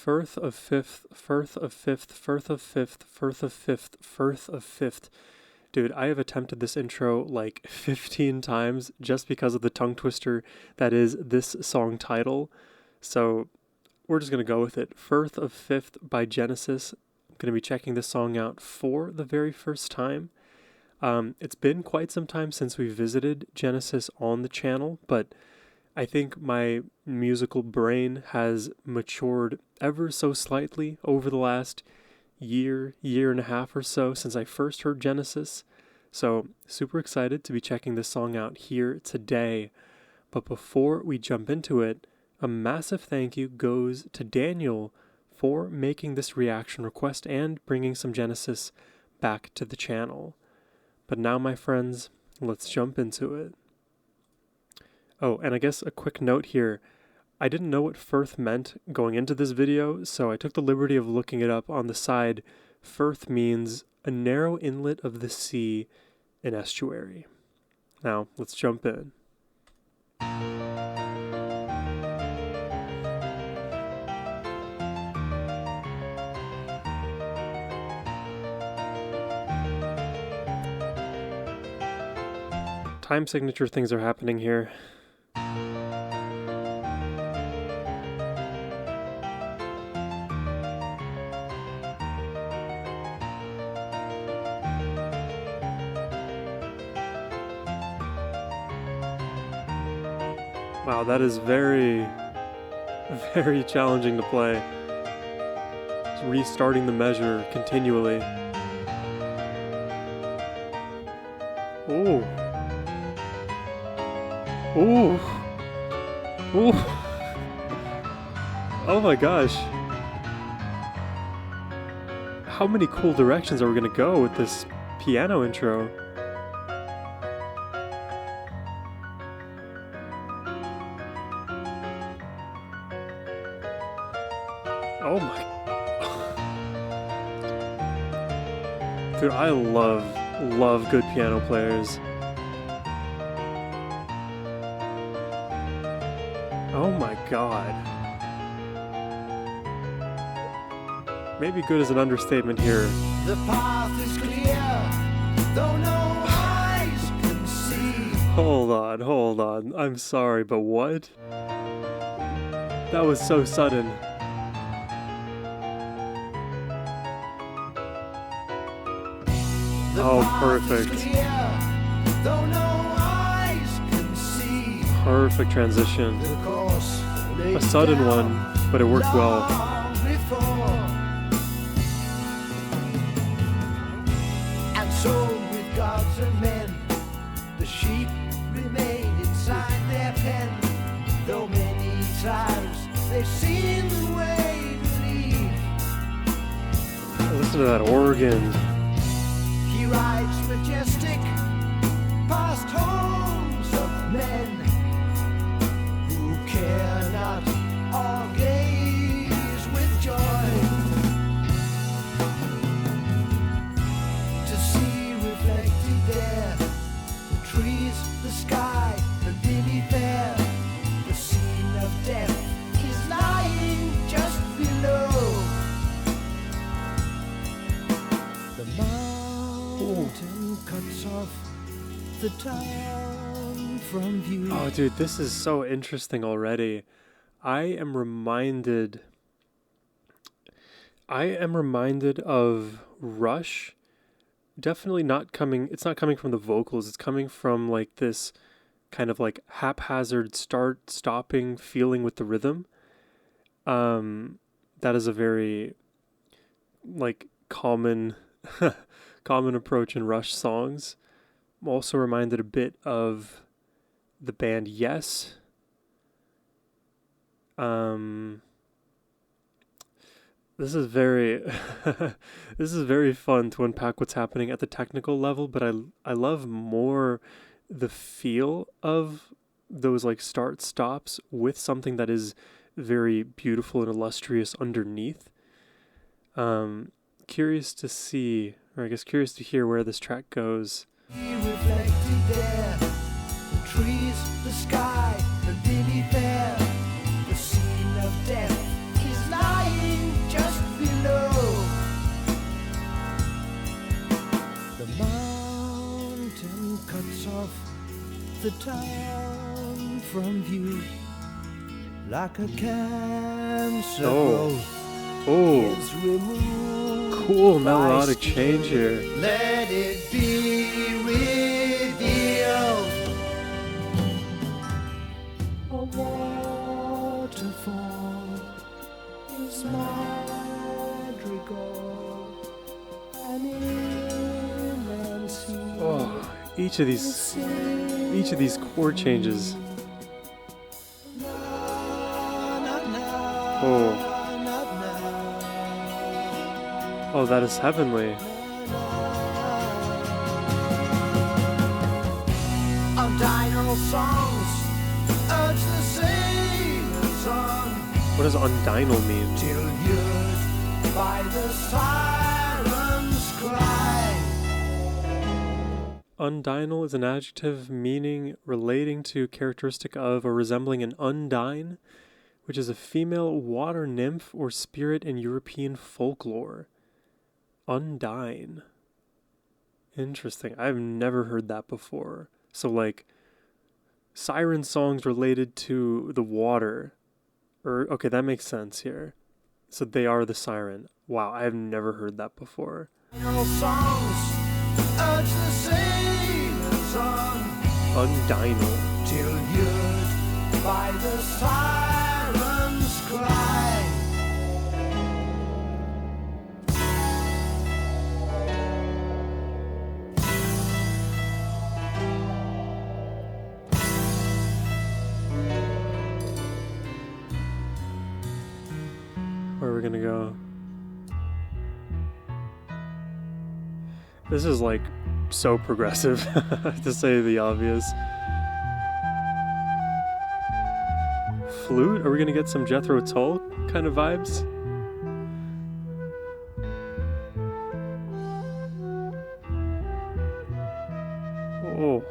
Firth of Fifth, Firth of Fifth, Firth of Fifth, Firth of Fifth, Firth of Fifth. Dude, I have attempted this intro like 15 times just because of the tongue twister that is this song title. So we're just going to go with it. Firth of Fifth by Genesis. I'm going to be checking this song out for the very first time. It's been quite some time since we visited Genesis on the channel, but I think my musical brain has matured ever so slightly over the last year and a half or so since I first heard Genesis. So super excited to be checking this song out here today. But before we jump into it, a massive thank you goes to Daniel for making this reaction request and bringing some Genesis back to the channel. But now, my friends, let's jump into it. Oh, and I guess a quick note here. I didn't know what Firth meant going into this video, so I took the liberty of looking it up on the side. Firth means a narrow inlet of the sea, an estuary. Now, let's jump in. Time signature things are happening here. Wow, that is very, very challenging to play. Just restarting the measure continually. Ooh. Ooh. Ooh. Oh my gosh. How many cool directions are we gonna go with this piano intro? Oh my. Dude, I love good piano players. Oh my god. Maybe good is an understatement here. The path is clear, though no eyes can see. Hold on. I'm sorry, but what? That was so sudden. Oh, perfect. Perfect transition. A sudden one, but it worked well. And so with gods and men, the sheep remain inside their pen. Though many times they've seen the way to leave. Listen to that organ. He rides majestic past homes of men who care not or gaze with joy to see reflected there the trees, the sky, the lily fair. The scene of death is lying just below. The mountain cuts off the town from view. Oh, dude, this is so interesting already. I am reminded of Rush. Definitely not coming, it's not coming from the vocals, it's coming from like this kind of like haphazard stopping feeling with the rhythm. That is a very like common approach in Rush songs. I'm also reminded a bit of the band Yes. This is very this is very fun to unpack what's happening at the technical level, but I love more the feel of those like start stops with something that is very beautiful and illustrious underneath. Curious to see, or I guess curious to hear where this track goes. Reflected there, the trees, the sky, the lily fair. The scene of death is lying the town from view like a cancer growth is removed. Cool melodic change here. Let it be revealed. A waterfall is madrigal, an inland sea. Each of these chord changes. Oh, that is heavenly. Undinal songs urge the sailors on. What does undinal mean? Till heard by the sirens cry. Undinal is an adjective meaning relating to, characteristic of, or resembling an undine, which is a female water nymph or spirit in European folklore. Undine. Interesting. I've never heard that before. So like siren songs related to the water. Okay, that makes sense here. So they are the siren. Wow, I have never heard that before. Songs urge the sailors on. Undinal. Till heard by the sirens cry. Where are we gonna go? This is like so progressive, to say the obvious. Flute? Are we gonna get some Jethro Tull kind of vibes? Oh.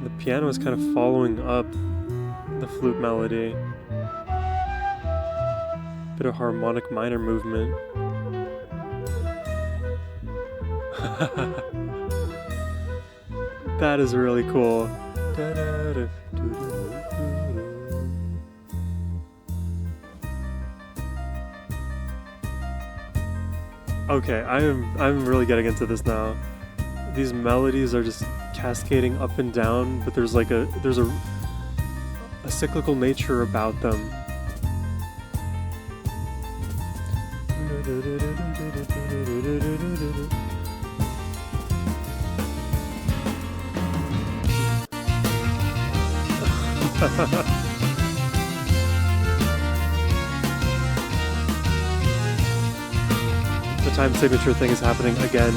The piano is kind of following up the flute melody. Bit of harmonic minor movement. That is really cool. Okay, I'm really getting into this now. These melodies are just cascading up and down, but there's a cyclical nature about them. The time signature thing is happening again.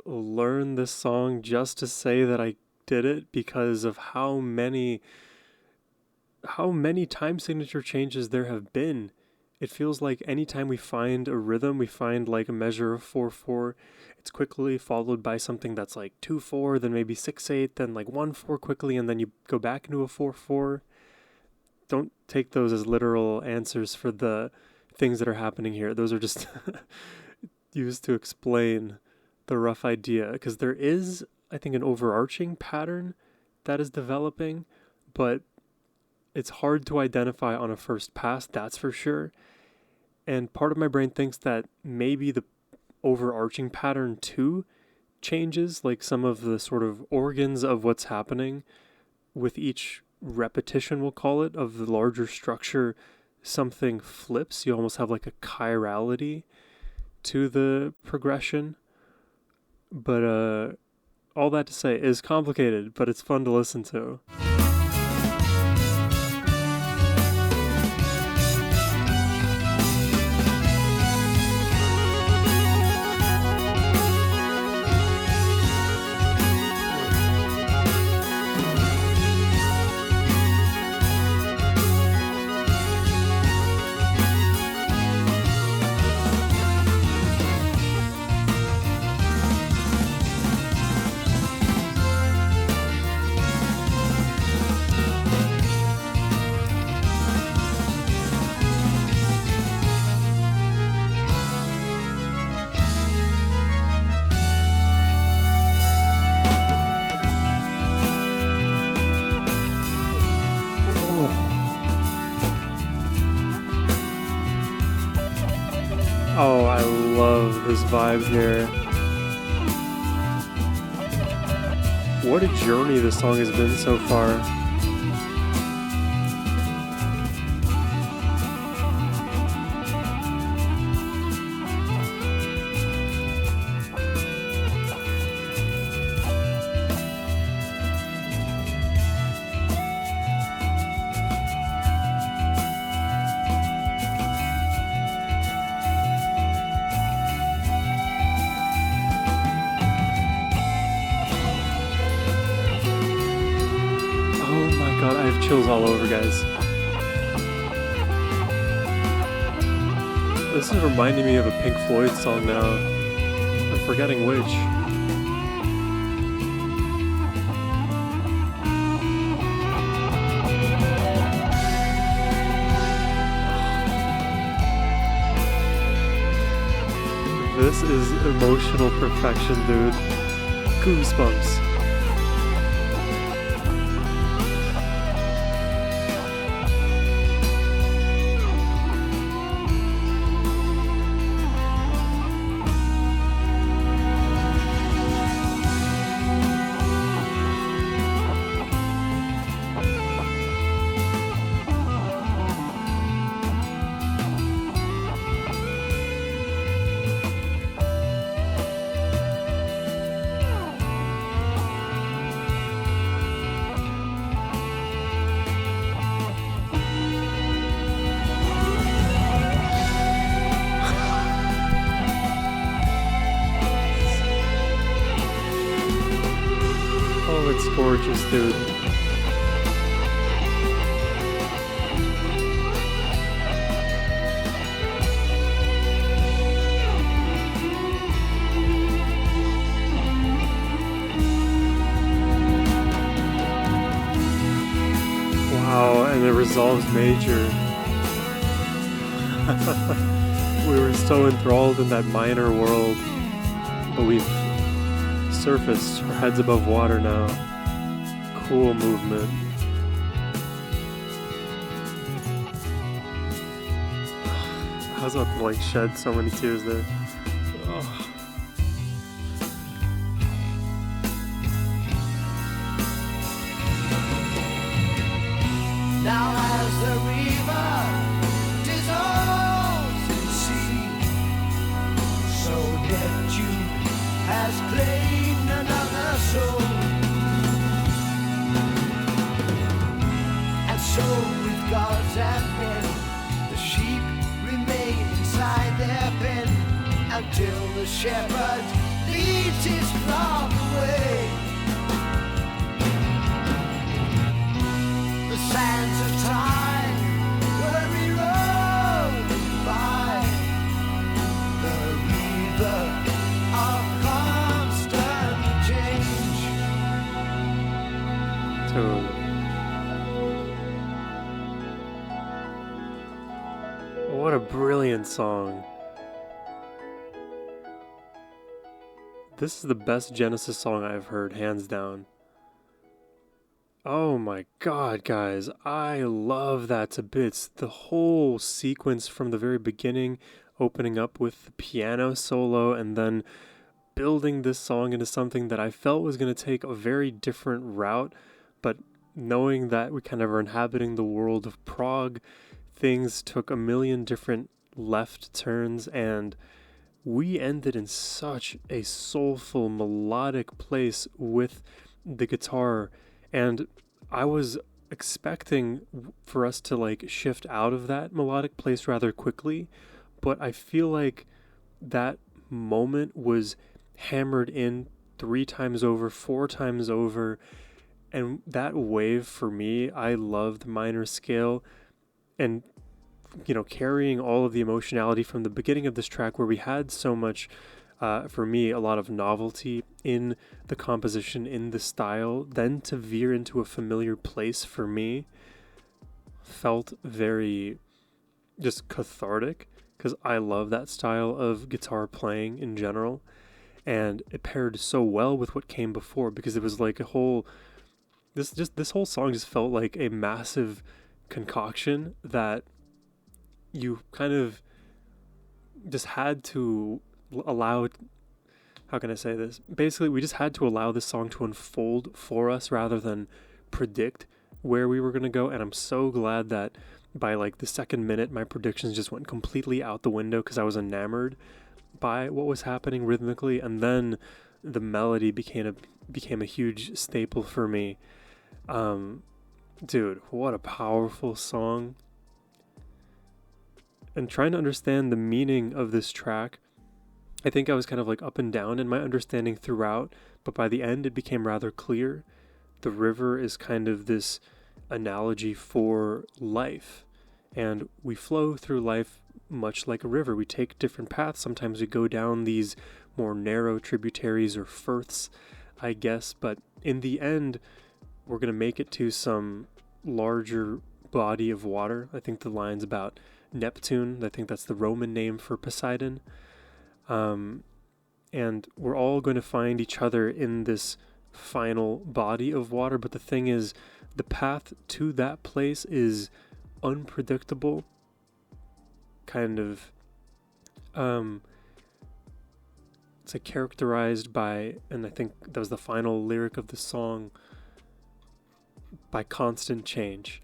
Learn this song just to say that I did it because of how many time signature changes there have been. It feels like anytime we find a rhythm, we find like a measure of 4/4, it's quickly followed by something that's like 2/4, then maybe 6/8, then like 1/4 quickly, and then you go back into a 4/4. Don't take those as literal answers for the things that are happening here. Those are just used to explain the rough idea, because there is, I think, an overarching pattern that is developing, but it's hard to identify on a first pass, that's for sure. And part of my brain thinks that maybe the overarching pattern too changes, like some of the sort of organs of what's happening with each repetition, we'll call it, of the larger structure. Something flips. You almost have like a chirality to the progression. But all that to say, is complicated, but it's fun to listen to. Oh, I love this vibe here. What a journey this song has been so far. God, I have chills all over, guys. This is reminding me of a Pink Floyd song now. I'm forgetting which. This is emotional perfection, dude. Goosebumps. Oh, it's gorgeous, dude. Wow, and it resolves major. We were so enthralled in that minor world, but we've surfaced, our heads above water now. Cool movement. I was about to like shed so many tears there. Oh. Now as the river dissolves in sea, so Neptune has claimed another soul. And so with gods and men, the sheep remain inside their pen until the shepherd leads his flock away. The sands of time were rolling by, the river of constant change. Dude. What a brilliant song. This is the best Genesis song I've heard, hands down. Oh my god, guys, I love that to bits. The whole sequence from the very beginning, opening up with the piano solo and then building this song into something that I felt was going to take a very different route, but knowing that we kind of are inhabiting the world of Prog, things took a million different left turns, and we ended in such a soulful, melodic place with the guitar, and I was expecting for us to like shift out of that melodic place rather quickly, but I feel like that moment was hammered in 3 times over, 4 times over, and that wave for me, I loved minor scale, and carrying all of the emotionality from the beginning of this track where we had so much, for me, a lot of novelty in the composition, in the style, then to veer into a familiar place for me felt very just cathartic because I love that style of guitar playing in general. And it paired so well with what came before because it was like a whole, this whole song just felt like a massive concoction that you kind of just had to allow. How can I say this? Basically, we just had to allow this song to unfold for us rather than predict where we were going to go. And I'm so glad that by like the second minute, my predictions just went completely out the window because I was enamored by what was happening rhythmically. And then the melody became a huge staple for me. Dude, what a powerful song. And trying to understand the meaning of this track, I think I was kind of like up and down in my understanding throughout, but by the end it became rather clear. The river is kind of this analogy for life, and we flow through life much like a river. We take different paths. Sometimes we go down these more narrow tributaries or firths, I guess, but in the end, we're going to make it to some larger body of water. I think the line's about Neptune. I think that's the Roman name for Poseidon. And we're all going to find each other in this final body of water. But the thing is, the path to that place is unpredictable. Kind of, it's like characterized by, and I think that was the final lyric of the song, by constant change.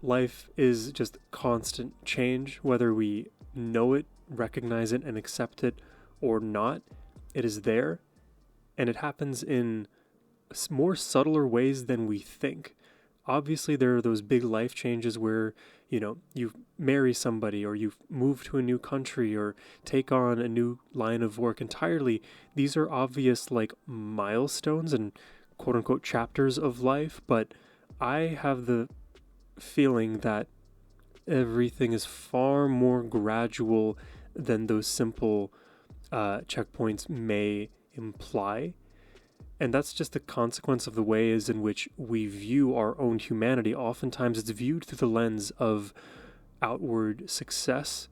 Life is just constant change, whether we know it, recognize it, and accept it or not. It is there, and it happens in more subtler ways than we think. Obviously, there are those big life changes where, you marry somebody or you move to a new country or take on a new line of work entirely. These are obvious, like, milestones and quote-unquote chapters of life, but I have the feeling that everything is far more gradual than those simple checkpoints may imply. And that's just a consequence of the ways in which we view our own humanity. Oftentimes it's viewed through the lens of outward success.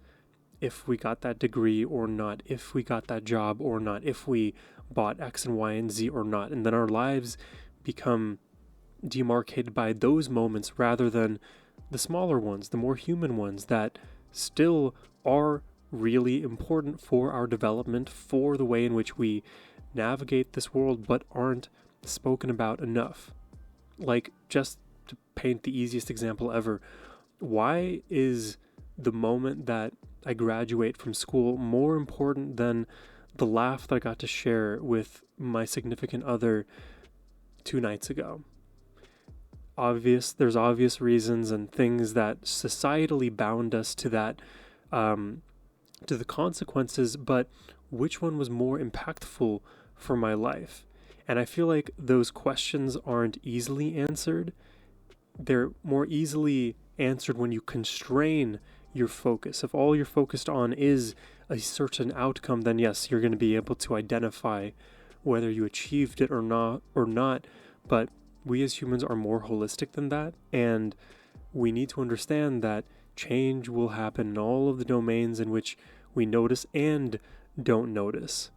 If we got that degree or not, if we got that job or not, if we bought X and Y and Z or not. And then our lives become demarcated by those moments rather than the smaller ones, the more human ones that still are really important for our development, for the way in which we navigate this world, but aren't spoken about enough. Like, just to paint the easiest example ever, why is the moment that I graduate from school more important than the laugh that I got to share with my significant other 2 nights ago? There's obvious reasons and things that societally bound us to that, to the consequences, but which one was more impactful for my life? And I feel like those questions aren't easily answered. They're more easily answered when you constrain your focus. If all you're focused on is a certain outcome, then yes, you're going to be able to identify whether you achieved it or not. But we as humans are more holistic than that, and we need to understand that change will happen in all of the domains in which we notice and don't notice.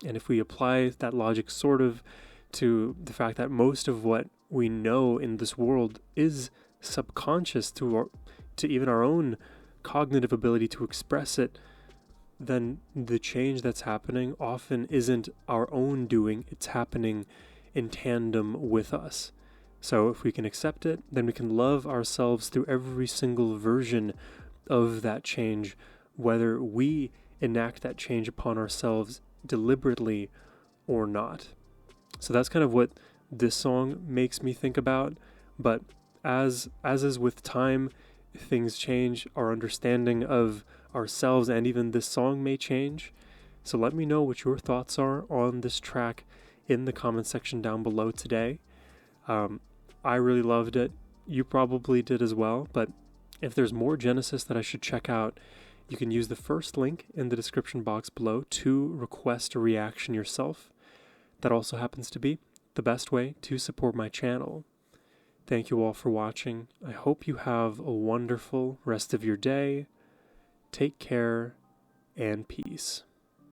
And if we apply that logic sort of to the fact that most of what we know in this world is subconscious to even our own cognitive ability to express it, then the change that's happening often isn't our own doing, it's happening in tandem with us. So if we can accept it, then we can love ourselves through every single version of that change, whether we enact that change upon ourselves deliberately or not. So that's kind of what this song makes me think about. But as is with time, things change. Our understanding of ourselves and even this song may change. So let me know what your thoughts are on this track in the comment section down below today. I really loved it. You probably did as well. But if there's more Genesis that I should check out, you can use the first link in the description box below to request a reaction yourself. That also happens to be the best way to support my channel. Thank you all for watching. I hope you have a wonderful rest of your day. Take care and peace.